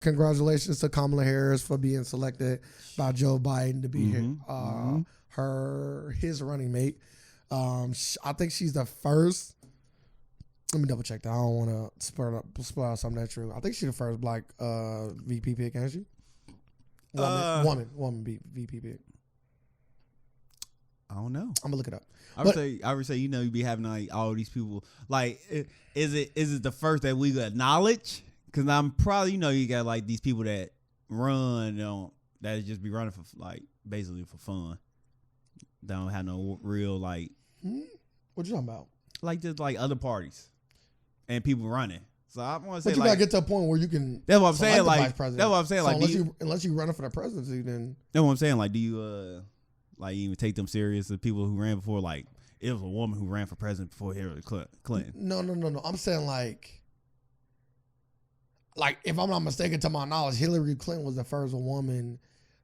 congratulations to Kamala Harris for being selected by Joe Biden to be his running mate. I think she's the first. Let me double check that. I don't want to spoil out something that's true. I think she's the first black VP pick, ain't she? Woman VP pick. I don't know. I'm gonna look it up. I would say, you be having like all these people. Like, is it the first that we acknowledge? Because I'm probably, you got like these people that run, that just be running for like basically for fun. They don't have no real like. What you talking about? Like just like other parties and people running. So I want to say, but you gotta get to a point where you can. That's what I'm saying. Like vice president. That's what I'm saying. So like unless you running for the presidency, then that's what I'm saying. Like, do you like even take them serious? The people who ran before, like it was a woman who ran for president before Hillary Clinton. No. I'm saying like if I'm not mistaken, to my knowledge, Hillary Clinton was the first woman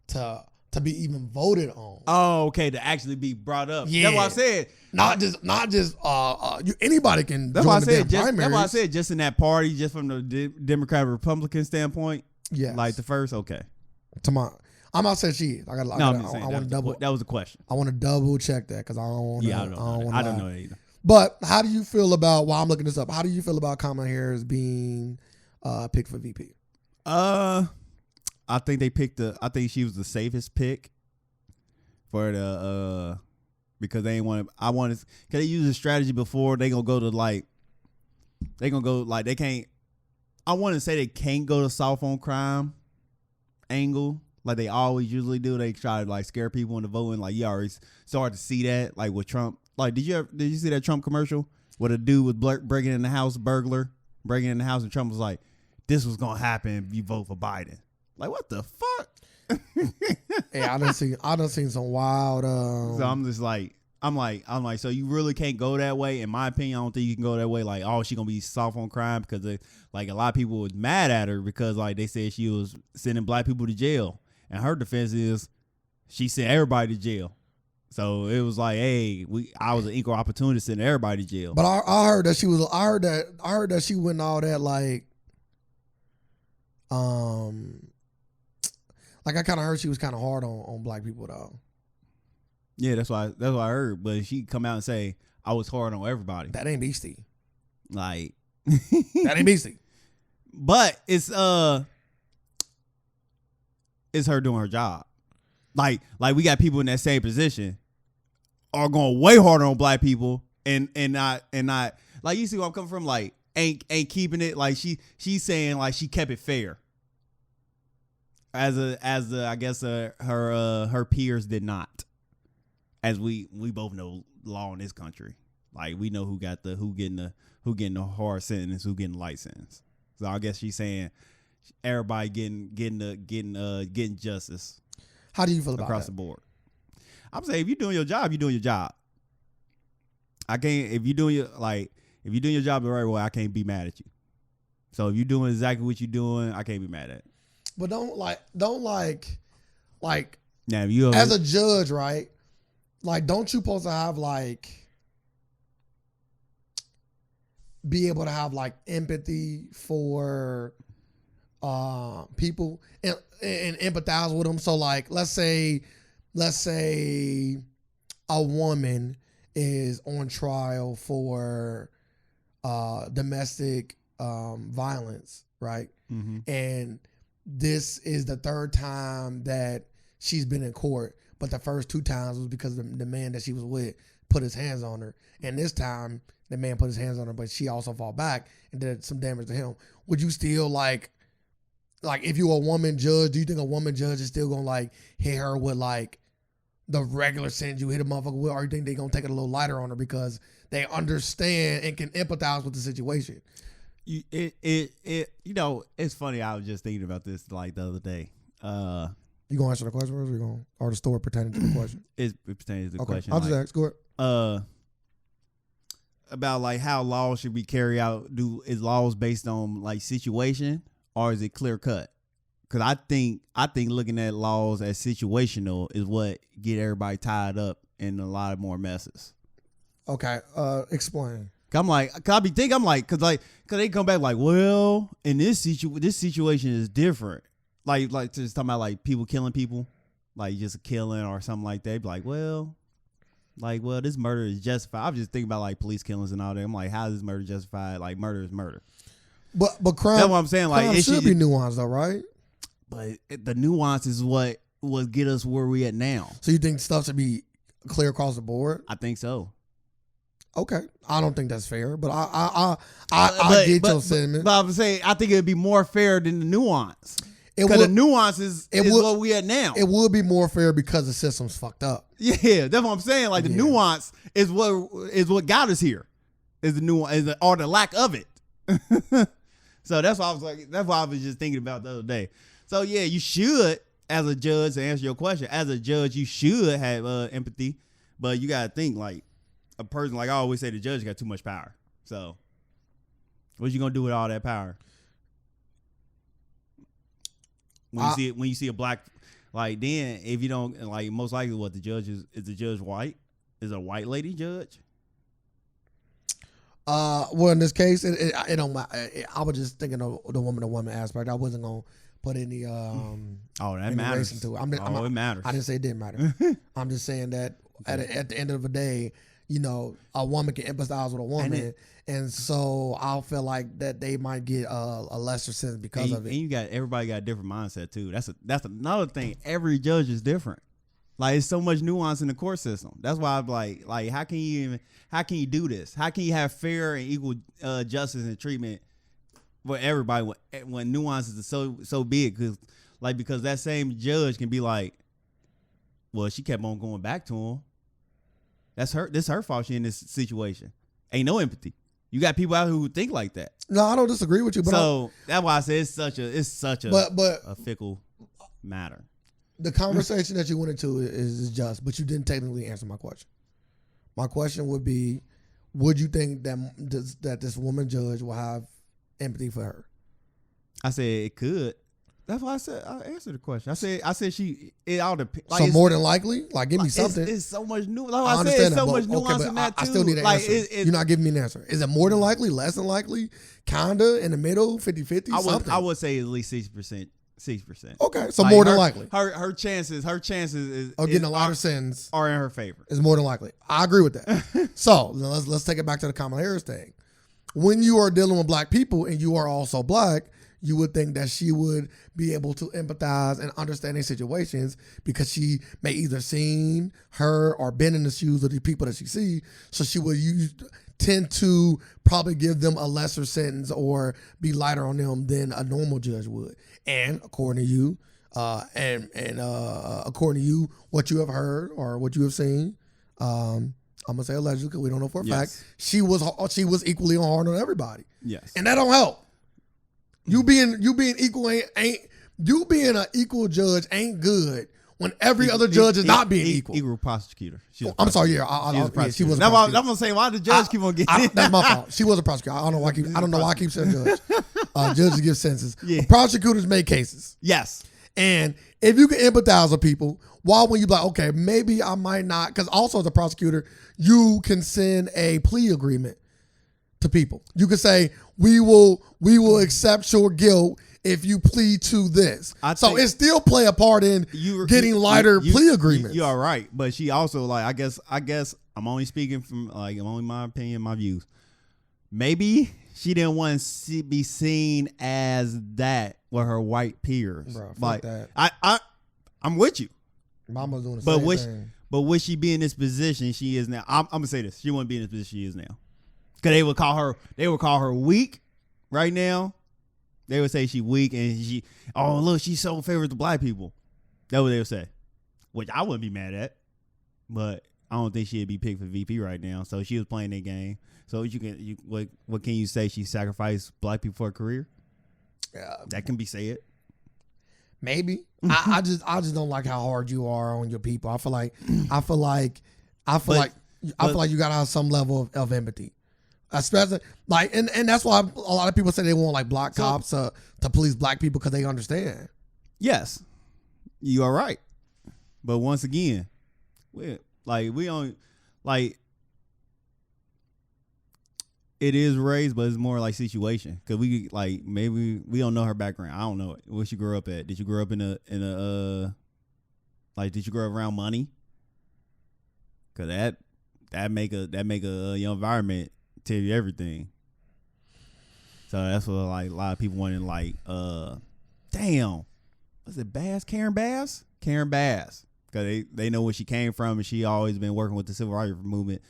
to be even voted on. Oh, okay, to actually be brought up. Yeah, that's what I said. Not just anybody can. That's what I said. That's what I said. Just in that party, just from the Democrat Republican standpoint. Yeah, like the first. Okay. I'm not saying she is. I want to double. That was a question. I want to double check that because I don't want. Yeah, I don't know that either. But how do you feel about? While I'm looking this up, how do you feel about Kamala Harris being picked for VP? I think they picked I think she was the safest pick for the because they ain't want to. I want to. Can they use a strategy before they gonna go to like? They gonna go like they can't. I want to say they can't go to soft on crime angle like they always usually do. They try to like scare people into voting. Like you already started to see that like with Trump. Like did you see that Trump commercial where the dude was breaking in the house, breaking in the house, and Trump was like, "This was gonna happen if you vote for Biden." Like what the fuck? Yeah, I done seen some wild. So I'm just like, I'm like, so you really can't go that way. In my opinion, I don't think you can go that way. Like, oh, she gonna be soft on crime because like a lot of people was mad at her because like they said she was sending black people to jail, and her defense is she sent everybody to jail. So it was like, hey, I was an equal opportunity to send everybody to jail. But I heard that she was. I heard that she went all that like. Like I kind of heard she was kind of hard on black people though. Yeah, that's what I heard. But she come out and say I was hard on everybody. That ain't beastie. Like that ain't beastie. But it's her doing her job. Like we got people in that same position are going way harder on black people and not like you see where I'm coming from. Like ain't keeping it like she's saying like she kept it fair. As I guess her peers did not, as we both know law in this country, like we know who getting the hard sentence, who getting the light sentence. So I guess she's saying everybody getting justice. How do you feel about across that? the board? I'm saying if you're doing your job, you're doing your job. I can't if you're doing your job the right way, I can't be mad at you. So if you're doing exactly what you're doing, I can't be mad at it. But don't like now you as a judge, right? Like, don't you supposed to have like be able to have like empathy for people and empathize with them? So like, let's say a woman is on trial for domestic violence, right? Mm-hmm. And this is the third time that she's been in court, but the first two times was because the man that she was with put his hands on her. And this time, the man put his hands on her, but she also fought back and did some damage to him. Would you still like if you're a woman judge, do you think a woman judge is still going to like hit her with like the regular sentence you hit a motherfucker with, or you think they're going to take it a little lighter on her because they understand and can empathize with the situation? It's funny. I was just thinking about this like the other day. You gonna answer the question, or the story pertaining to the question? It pertains to the question. I'll just ask. Go ahead. About like how laws should be carried out. Is laws based on like situation or is it clear cut? Because I think looking at laws as situational is what get everybody tied up in a lot of more messes. Okay. Explain. I'm like, cause I be thinking, I'm like, cause they come back like, well, in this situation is different. Like just talking about like people killing people, like just a killing or something like that. Be like, well, this murder is justified. I'm just thinking about like police killings and all that. I'm like, how is this murder justified? Like murder is murder. But crime. That's what I'm saying. Like crime it should be nuanced though, right? But the nuance is what get us where we at now. So you think stuff should be clear across the board? I think so. Okay, I don't think that's fair, but I get your sentiment. But I'm saying I think it would be more fair than the nuance. Because the nuance is what we at now. It would be more fair because the system's fucked up. Yeah, that's what I'm saying. Like the nuance is what got us here. Is the nuance or the lack of it. So that's why I was like, that's why I was just thinking about the other day. So yeah, you should, as a judge, to answer your question, as a judge, you should have empathy, but you gotta think like a person. Like I always say, the judge got too much power. So what you gonna do with all that power? When you see a black, like then if you don't like, most likely what the judge is the judge white? Is a white lady judge? Well, in this case, it don't matter. I was just thinking of the woman to woman aspect. I wasn't gonna put any that matters into it. It matters. I didn't say it didn't matter. I'm just saying that at the end of the day, you know, a woman can empathize with a woman, and so I'll feel like that they might get a lesser sentence because of it. And everybody got a different mindset too. That's another thing. Every judge is different. Like it's so much nuance in the court system. That's why I'm like how can you do this? How can you have fair and equal justice and treatment for everybody when nuances are so big? Because that same judge can be like, well, she kept on going back to him. That's her. This her fault. She in this situation. Ain't no empathy. You got people out here who think like that. No, I don't disagree with you. But so that's why I say it's such a fickle matter. The conversation that you went into is just, but you didn't technically answer my question. My question would be, would you think that this woman judge will have empathy for her? I said it could. That's why I said I answered the question. I said it all depends. Like so more than likely, like give me something. It's so much nuance. Like I said, it's so much nuance in that too. I still need an answer. You're not giving me an answer. Is it more than likely, less than likely, kinda in the middle, 50-50? I would say at least 60%. 60%. Okay, so like more than likely. Her chances is getting a lot of sins are in her favor. Is more than likely. I agree with that. So let's take it back to the Kamala Harris thing. When you are dealing with black people and you are also black, you would think that she would be able to empathize and understand their situations because she may either seen her or been in the shoes of the people that she see. So she would tend to probably give them a lesser sentence or be lighter on them than a normal judge would. And according to you, according to you, what you have heard or what you have seen, I'm gonna say allegedly because we don't know for a fact, she was equally hard on everybody. Yes, and that don't help. You being equal ain't you being an equal judge ain't good when every other judge is not being equal. Equal prosecutor. I'm sorry. Yeah, she was a prosecutor. I'm gonna say why the judge keep on getting. That's my fault. She was a prosecutor. I don't know why I keep saying judge. Judges give sentences. Yeah. Prosecutors make cases. Yes. And if you can empathize with people, why when you be like, okay, maybe I might not, because also as a prosecutor, you can send a plea agreement to people. You can say, we will accept your guilt if you plead to this. So it still play a part in getting lighter plea agreements. You are right. But she also I guess I'm only speaking from I'm only my opinion, my views. Maybe she didn't want to be seen as that with her white peers. Bro, fuck that. I'm with you. Mama's doing the same thing. But would she be in this position she is now? I'm gonna say this. She wouldn't be in this position she is now. Cause they would call her weak right now. They would say she weak and look, she so favors the black people. That's what they would say. Which I wouldn't be mad at. But I don't think she'd be picked for VP right now. So she was playing that game. So what can you say? She sacrificed black people for a career? Yeah. That can be said. Maybe. I just don't like how hard you are on your people. I feel like you gotta have some level of empathy. Especially and that's why a lot of people say they want black cops to police black people because they understand. Yes, you are right. But once again, we don't it is race, but it's more like situation. Cause we like maybe we don't know her background. I don't know it. Where she grew up at. Did you grow up in a like did you grow up around money? Cause that make a your environment tell you everything. So that's what like a lot of people wanting like damn, was it Bass? Karen Bass? Karen Bass. Cause they know where she came from and she always been working with the civil rights movement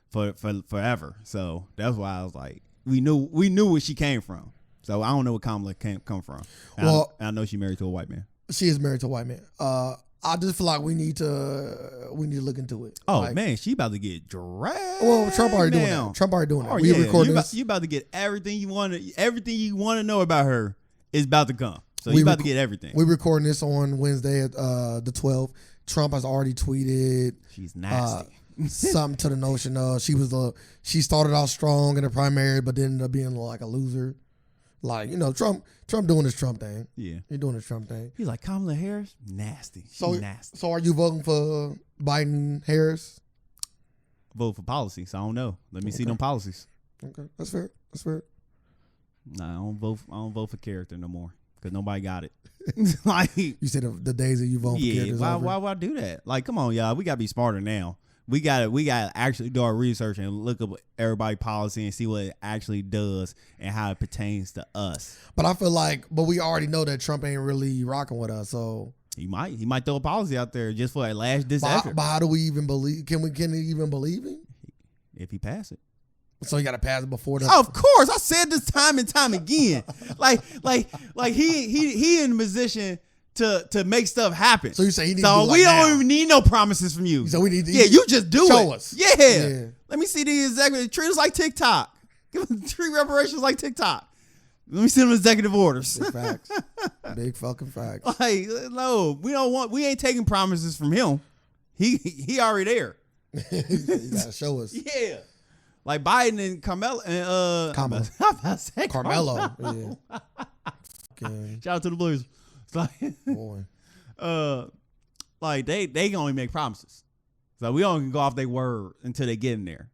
for forever. So that's why I was like, we knew where she came from. So I don't know where Kamala come from. Well, I know she married to a white man. She is married to a white man. I just feel like we need to look into it. Oh like, man, she about to get dragged. Well, Trump already doing that. Trump already doing that. We recording this. You about to get everything you want to know about her is about to come. So you about to get everything. We're recording this on Wednesday at the 12th. Trump has already tweeted. She's nasty. Something to the notion of she started out strong in the primary, but then ended up being like a loser. Like, you know, Trump doing his Trump thing. Yeah. He's doing his Trump thing. He's like, Kamala Harris, nasty. She's nasty. So are you voting for Biden, Harris? Vote for policy, so I don't know. Let me see them policies. Okay. That's fair. Nah, I don't vote for character no more. Because nobody got it. Like you said the days that you vote for characters. Why would I do that? Like, come on, y'all. We gotta be smarter now. We gotta actually do our research and look up everybody's policy and see what it actually does and how it pertains to us. But I feel like, we already know that Trump ain't really rocking with us, so he might throw a policy out there just for a last ditch effort. But how do we even believe? Can we even believe him? If he pass it. So you got to pass it before that. Of course, I said this time and time again. like he in a position to make stuff happen. So you say he needs so to do we like don't now. even need no promises from you. So we need to you just do show it. us. Yeah. Let me see the executive. Treat us like TikTok. Treat reparations like TikTok. Let me see them executive orders. Big facts. Big fucking facts. Like, no, we ain't taking promises from him. He already there. You gotta show us. Yeah. Like Biden and Carmelo and Carmelo. Yeah. Okay. Shout out to the Blues. It's like, boy. Like they can only make promises. So we only can go off their word until they get in there.